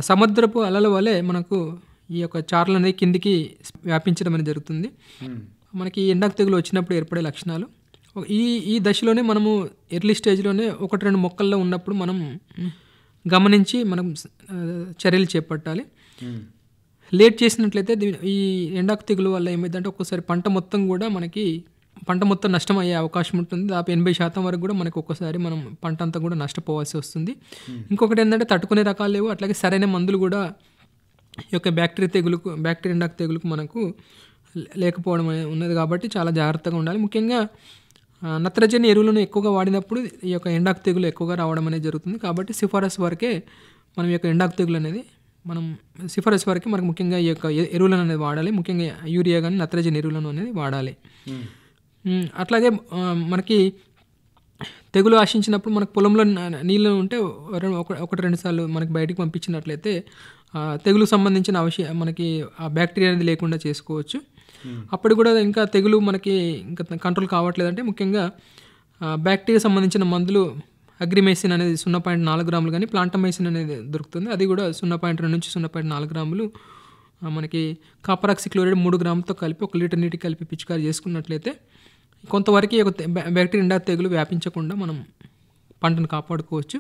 సముద్రపు అలల వలె మనకు ఈ యొక్క చారలు అనేది కిందికి వ్యాపించడం అనేది జరుగుతుంది. మనకి ఎండాకు తెగులు వచ్చినప్పుడు ఏర్పడే లక్షణాలు ఈ దశలోనే మనము ఎర్లీ స్టేజ్లోనే 1-2 మొక్కల్లో ఉన్నప్పుడు మనం గమనించి మనం చర్యలు చేపట్టాలి. లేట్ చేసినట్లయితే ఈ ఎండాకు తెగులు వల్ల ఏమైందంటే ఒక్కోసారి పంట మొత్తం నష్టం అయ్యే అవకాశం ఉంటుంది. దాదాపు 80% వరకు కూడా మనకి ఒక్కసారి మనం పంట అంతా కూడా నష్టపోవాల్సి వస్తుంది. ఇంకొకటి ఏంటంటే తట్టుకునే రకాలు లేవు, అట్లాగే సరైన మందులు కూడా ఈ యొక్క బ్యాక్టీరియా ఎండాకు తెగులుకు మనకు లేకపోవడం ఉన్నది. కాబట్టి చాలా జాగ్రత్తగా ఉండాలి. ముఖ్యంగా నత్రజని ఎరువులను ఎక్కువగా వాడినప్పుడు ఈ యొక్క ఎండాకు తెగులు ఎక్కువగా రావడం అనేది జరుగుతుంది. కాబట్టి సిఫారసు వరకే మనం ఈ యొక్క ఎండాకు తెగులు అనేది సిఫారసు వరకే మనకు ముఖ్యంగా ఈ యొక్క ఎరువులను అనేది వాడాలి. ముఖ్యంగా యూరియా కానీ నత్రజని ఎరువులను అనేది వాడాలి. అట్లాగే మనకి తెగులు ఆశించినప్పుడు మనకు పొలంలో నీళ్ళు ఉంటే 1-2 సార్లు మనకి బయటికి పంపించినట్లయితే తెగులుకు సంబంధించిన మనకి ఆ బ్యాక్టీరియా అనేది లేకుండా చేసుకోవచ్చు. అప్పుడు కూడా ఇంకా తెగులు మనకి ఇంకా కంట్రోల్ కావట్లేదంటే ముఖ్యంగా బ్యాక్టీరియా సంబంధించిన మందులు అగ్రిమైసిన్ అనేది 0.4 గ్రాములు కానీ ప్లాంటమైసిన్ అనేది దొరుకుతుంది. అది కూడా 0.2 నుంచి 0.4 గ్రాములు మనకి కాపరాక్సిక్లోరైడ్ 3 గ్రాములతో కలిపి 1 లీటర్ నీటికి కలిపి పిచికారీ చేసుకున్నట్లయితే కొంతవరకు బ్యాక్టీరియా ఎండాకు తెగులు వ్యాపించకుండా మనం పంటను కాపాడుకోవచ్చు.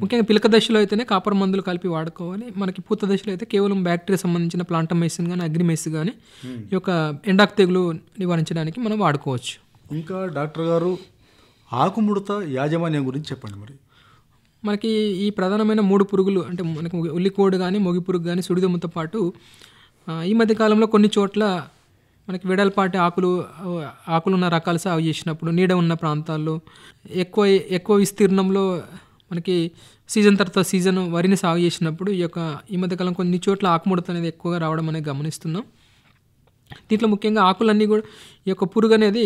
ముఖ్యంగా పిలక దశలో అయితేనే కాపర్ మందులు కలిపి వాడుకోవాలి. మనకి పూత దశలో అయితే కేవలం బ్యాక్టీరియా సంబంధించిన ప్లాంటమైసిన్ కానీ అగ్రిమైసిన్ కానీ ఈ యొక్క ఎండాకు తెగులు నివారించడానికి మనం వాడుకోవచ్చు. ఇంకా డాక్టర్ గారు ఆకుముడత యాజమాన్యం గురించి చెప్పండి. మరి మనకి ఈ ప్రధానమైన 3 పురుగులు అంటే మనకు ఉల్లికోడు కానీ మొగి పురుగు కానీ సుడిదొమ్మతో పాటు ఈ మధ్యకాలంలో కొన్ని చోట్ల మనకి వెడల్పాటి ఆకులున్న రకాలు సాగు చేసినప్పుడు నీడ ఉన్న ప్రాంతాల్లో ఎక్కువ విస్తీర్ణంలో మనకి సీజన్ తర్వాత సీజన్ వరిని సాగు చేసినప్పుడు ఈ మధ్యకాలం కొన్ని చోట్ల ఆకుముడత అనేది ఎక్కువగా రావడం అనేది గమనిస్తున్నాం. దీంట్లో ముఖ్యంగా ఆకులన్నీ కూడా ఈ యొక్క పురుగు అనేది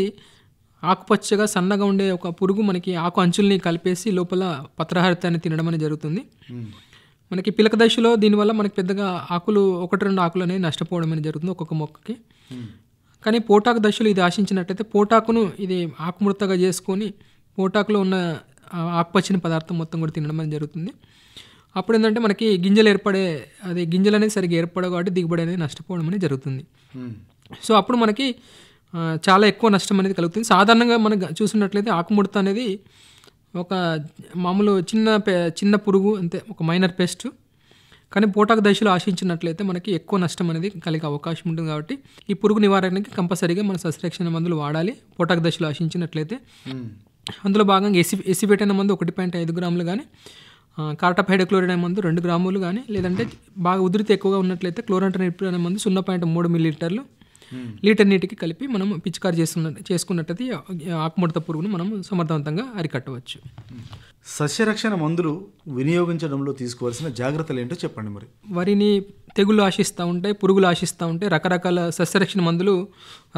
ఆకుపచ్చగా సన్నగా ఉండే ఒక పురుగు మనకి ఆకు అంచుల్ని కలిపేసి లోపల పత్రహారితాన్ని తినడం అనేది జరుగుతుంది. మనకి పిలక దశలో దీనివల్ల మనకి పెద్దగా ఆకులు 1-2 ఆకులు అనేది నష్టపోవడం అనేది జరుగుతుంది ఒక్కొక్క మొక్కకి. కానీ పోటాకు దశలో ఇది ఆశించినట్లయితే పోటాకును ఇది ఆకుముడతగా చేసుకొని పోటాకులో ఉన్న ఆకుపచ్చని పదార్థం మొత్తం కూడా తినడం అనేది జరుగుతుంది. అప్పుడు ఏంటంటే మనకి గింజలు అనేది సరిగ్గా ఏర్పడవు కాబట్టి దిగుబడి అనేది నష్టపోవడం అనేది జరుగుతుంది. సో అప్పుడు మనకి చాలా ఎక్కువ నష్టం అనేది కలుగుతుంది. సాధారణంగా మనం చూసినట్లయితే ఆకుముడత అనేది ఒక మామూలు చిన్న పురుగు అంతే, ఒక మైనర్ పెస్ట్. కానీ పోటాకు దశలో ఆశించినట్లయితే మనకి ఎక్కువ నష్టం అనేది కలిగే అవకాశం ఉంటుంది. కాబట్టి ఈ పురుగు నివారణకి కంపల్సరీగా మన సస్యరక్షణ మందులు వాడాలి. పోటాకు దశలో ఆశించినట్లయితే అందులో భాగంగా ఎసిఫేట్ అనే మందు 1.5 గ్రాములు కానీ కార్టాప్ హైడ్రోక్లోరైడ్ అనే మందు 2 గ్రాములు కానీ లేదంటే బాగా ఉధృతి ఎక్కువగా ఉన్నట్లయితే క్లోరంట్రాన్ నిలిప్రోల్ అనే మందు 0.3 మిల్లీలీటర్లు లీటర్ నీటికి కలిపి మనం పిచికారి చేసుకున్నట్టయితే ఆకుముడత పురుగును మనం సమర్థవంతంగా అరికట్టవచ్చు. సస్యరక్షణ మందులు వినియోగించడంలో తీసుకోవాల్సిన జాగ్రత్తలు ఏంటో చెప్పండి. మరి వరిని తెగుళ్ళు ఆశిస్తూ ఉంటాయి, పురుగులు ఆశిస్తూ ఉంటాయి. రకరకాల సస్యరక్షణ మందులు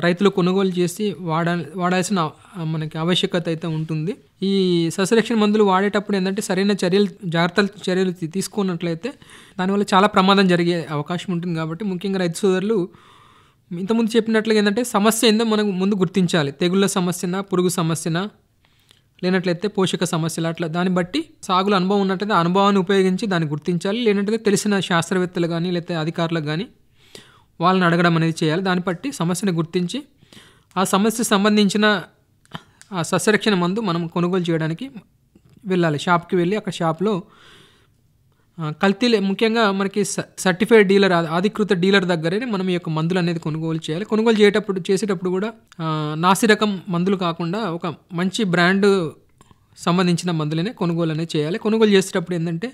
రైతులు కొనుగోలు చేసి వాడాల్సిన మనకి ఆవశ్యకత అయితే ఉంటుంది. ఈ సస్యరక్షణ మందులు వాడేటప్పుడు ఏంటంటే సరైన చర్యలు తీసుకున్నట్లయితే దానివల్ల చాలా ప్రమాదం జరిగే అవకాశం ఉంటుంది. కాబట్టి ముఖ్యంగా రైతు సోదరులు ఇంతకుముందు చెప్పినట్లుగా ఏంటంటే సమస్య ఏందో మనకు ముందు గుర్తించాలి. తెగుళ్ళ సమస్యనా, పురుగు సమస్యనా, లేనట్లయితే పోషక సమస్యలు, అట్లా దాన్ని బట్టి సాగులో అనుభవం ఉన్నట్లయితే ఆ అనుభవాన్ని ఉపయోగించి దాన్ని గుర్తించాలి. లేనట్లయితే తెలిసిన శాస్త్రవేత్తలు కానీ లేకపోతే అధికారులకు కానీ వాళ్ళని అడగడం అనేది చేయాలి. దాన్ని బట్టి సమస్యను గుర్తించి ఆ సమస్యకు సంబంధించిన ఆ సస్యరక్షణ మందు మనం కొనుగోలు చేయడానికి వెళ్ళాలి. షాప్కి వెళ్ళి అక్కడ షాప్లో కల్తీలే ముఖ్యంగా మనకి సర్టిఫైడ్ డీలర్, అధికృత డీలర్ దగ్గరే మనం ఈ యొక్క మందులు అనేది కొనుగోలు చేయాలి. కొనుగోలు చేసేటప్పుడు కూడా నాసి రకం మందులు కాకుండా ఒక మంచి బ్రాండ్ సంబంధించిన మందులనే కొనుగోలు అనేది చేయాలి. కొనుగోలు చేసేటప్పుడు ఏంటంటే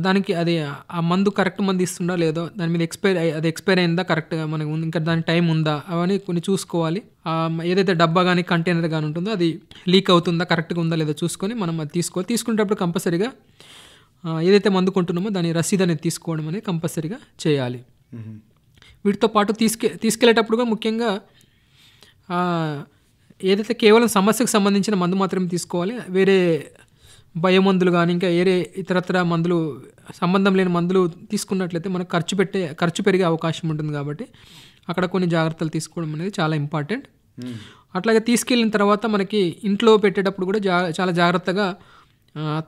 దానికి అది ఆ మందు కరెక్ట్ మందు ఇస్తుందా లేదో, దాని మీద ఎక్స్పైర్ అయిందా, కరెక్ట్గా మనకు ఇంకా దాని టైం ఉందా, అవన్నీ కొన్ని చూసుకోవాలి. ఏదైతే డబ్బా కానీ కంటైనర్ కానీ ఉంటుందో అది లీక్ అవుతుందా, కరెక్ట్గా ఉందా లేదో చూసుకొని మనం అది తీసుకోవాలి. తీసుకునేటప్పుడు కంపల్సరీగా ఏదైతే మందు కొంటున్నామో దాని రసీదు అనేది తీసుకోవడం అనేది కంపల్సరీగా చేయాలి. వీటితో పాటు తీసుకెళ్లేటప్పుడు కూడా ముఖ్యంగా ఏదైతే కేవలం సమస్యకు సంబంధించిన మందు మాత్రమే తీసుకోవాలి. వేరే బయోమందులు కానీ ఇంకా వేరే ఇతరత్ర మందులు, సంబంధం లేని మందులు తీసుకున్నట్లయితే మనకు ఖర్చు పెరిగే అవకాశం ఉంటుంది. కాబట్టి అక్కడ కొన్ని జాగ్రత్తలు తీసుకోవడం అనేది చాలా ఇంపార్టెంట్. అట్లాగే తీసుకెళ్ళిన తర్వాత మనకి ఇంట్లో పెట్టేటప్పుడు కూడా చాలా జాగ్రత్తగా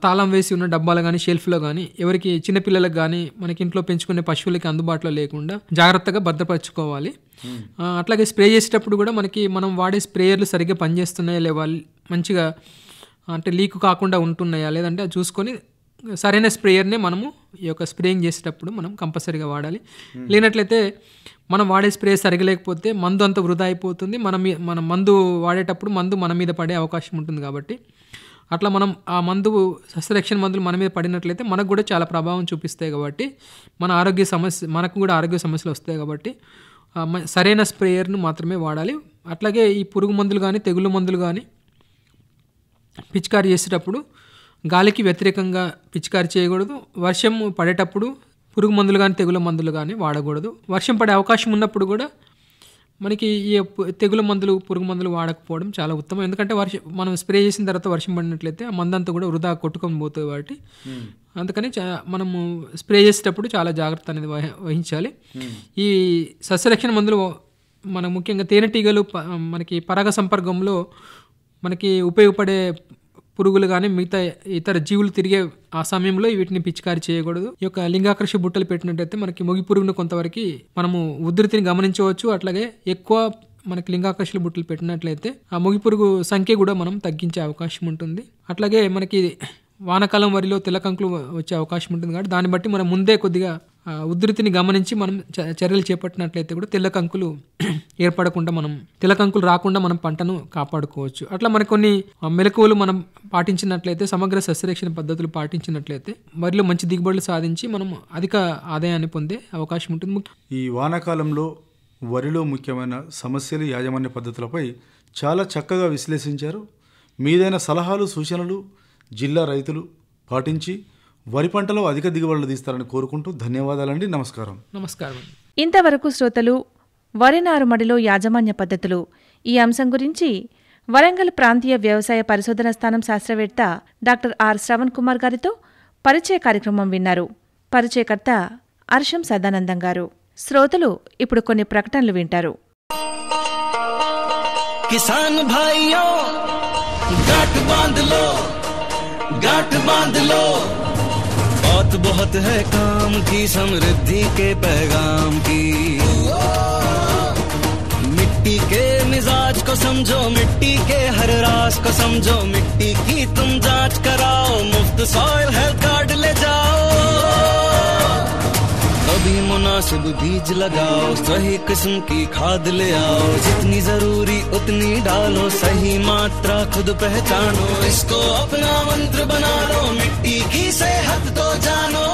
తాళం వేసి ఉన్న డబ్బాలు కానీ షెల్ఫ్లో కానీ ఎవరికి చిన్నపిల్లలకు కానీ మనకి ఇంట్లో పెంచుకునే పశువులకి అందుబాటులో లేకుండా జాగ్రత్తగా భద్రపరచుకోవాలి. అట్లాగే స్ప్రే చేసేటప్పుడు కూడా మనం వాడే స్ప్రేయర్లు సరిగ్గా పనిచేస్తున్నాయా లేవా, మంచిగా అంటే లీక్ కాకుండా ఉంటున్నాయా లేదంటే అది చూసుకొని సరైన స్ప్రేయర్నే మనము ఈ యొక్క స్ప్రేయింగ్ చేసేటప్పుడు మనం కంపల్సరీగా వాడాలి. లేనట్లయితే మనం వాడే స్ప్రే సరిగా లేకపోతే మందు అంతా వృధా అయిపోతుంది. మన మందు వాడేటప్పుడు మందు మన మీద పడే అవకాశం ఉంటుంది. కాబట్టి అట్లా మనం ఆ మందు సస్యరక్షణ మందులు మన మీద పడినట్లయితే మనకు కూడా చాలా ప్రభావం చూపిస్తాయి. కాబట్టి మనకు కూడా ఆరోగ్య సమస్యలు వస్తాయి. కాబట్టి సరైన స్ప్రేయర్ను మాత్రమే వాడాలి. అట్లాగే ఈ పురుగు మందులు కానీ తెగులు మందులు కానీ పిచికారి చేసేటప్పుడు గాలికి వ్యతిరేకంగా పిచికారి చేయకూడదు. వర్షం పడేటప్పుడు పురుగు మందులు కానీ తెగుల మందులు కానీ వాడకూడదు. వర్షం పడే అవకాశం ఉన్నప్పుడు కూడా మనకి ఈ తెగుల మందులు పురుగు మందులు వాడకపోవడం చాలా ఉత్తమం. ఎందుకంటే మనం స్ప్రే చేసిన తర్వాత వర్షం పడినట్లయితే ఆ మందంతా కూడా వృధా కొట్టుకొని పోతుంది. కాబట్టి అందుకని మనము స్ప్రే చేసేటప్పుడు చాలా జాగ్రత్త అనేది వహించాలి. ఈ సస్యరక్షణ మందులు మన ముఖ్యంగా తేనెటీగలు మనకి పరాగ సంపర్కంలో మనకి ఉపయోగపడే పురుగులు కానీ మిగతా ఇతర జీవులు తిరిగే ఆ సమయంలో వీటిని పిచికారి చేయకూడదు. ఈ యొక్క లింగాకర్ష బుట్టలు పెట్టినట్టయితే మనకి మొగి పురుగును కొంతవరకు మనము ఉధృతిని గమనించవచ్చు. అట్లాగే ఎక్కువ మనకి లింగాకర్షల బుట్టలు పెట్టినట్లయితే ఆ మొగి పురుగు సంఖ్య కూడా మనం తగ్గించే అవకాశం ఉంటుంది. అట్లాగే మనకి వానాకాలం వరిలో తెల్లకంకులు వచ్చే అవకాశం ఉంటుంది. కాబట్టి దాన్ని బట్టి మనం ముందే కొద్దిగా ఉధృతిని గమనించి మనం చర్యలు చేపట్టినట్లయితే కూడా తెల్లకంకులు ఏర్పడకుండా తెల్లకంకులు రాకుండా మనం పంటను కాపాడుకోవచ్చు. అట్లా మనకు కొన్ని మెలకువలు మనం పాటించినట్లయితే, సమగ్ర సస్యరక్షణ పద్ధతులు పాటించినట్లయితే వరిలో మంచి దిగుబడులు సాధించి మనం అధిక ఆదాయాన్ని పొందే అవకాశం ఉంటుంది. ఈ వానాకాలంలో వరిలో ముఖ్యమైన సమస్యలు, యాజమాన్య పద్ధతులపై చాలా చక్కగా విశ్లేషించారు. మీదైన సలహాలు, సూచనలు జిల్లా రైతులు పాటించి వరి పంటలో అధిక దిగుబడులు తీస్తారని కోరుకుంటూ ధన్యవాదాలండి. నమస్కారం. నమస్కారం. ఇంతవరకు శ్రోతలు వరి నారుమడిలో యాజమాన్య పద్ధతులు ఈ అంశం గురించి వరంగల్ ప్రాంతీయ వ్యవసాయ పరిశోధన స్థానం శాస్త్రవేత్త డాక్టర్ ఆర్ శ్రవణ్ కుమార్ గారితో పరిచయ కార్యక్రమం విన్నారు. పరిచయకర్త అర్షం సదానందం గారు. శ్రోతలు ఇప్పుడు కొన్ని ప్రకటనలు వింటారు. కిసాన్ భాయియో गांठ बांध लो बात बहुत है काम की, समृद्धि के पैगाम की। मिट्टी के मिजाज को समझो, मिट्टी के हर राज को समझो, मिट्टी की तुम जांच कराओ, मुफ्त सॉइल हेल्थ कार्ड ले जाओ। कभी मुनासिब बीज लगाओ, सही किस्म की खाद ले आओ, जितनी जरूरी उतनी डालो, सही मात्रा खुद पहचानो, इसको अपना मंत्र बना लो, मिट्टी की सेहत तो जानो।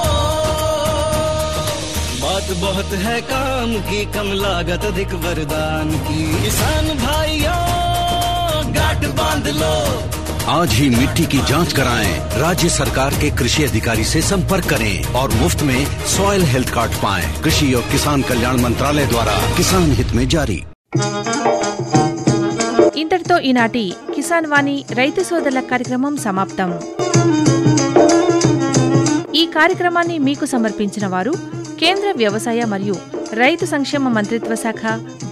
बात बात बहुत है काम की, कम लागत अधिक वरदान की। किसान भाइयों गांठ बांध लो, आज ही मिट्टी की जांच कराएं। राज्य सरकार के कृषि अधिकारी से संपर्क करें और मुफ्त में सॉइल हेल्थ कार्ड पाएं। कृषि और किसान कल्याण मंत्रालय द्वारा किसान हित में जारी। ఇంతటితో ఈనాటి కిసాన్ వాణి రైతు సోదరుల కార్యక్రమం సమాప్తం. ఈ కార్యక్రమాన్ని మీకు సమర్పించిన వారు కేంద్ర వ్యవసాయ మరియు రైతు సంక్షేమ మంత్రిత్వ శాఖ,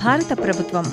భారత ప్రభుత్వం.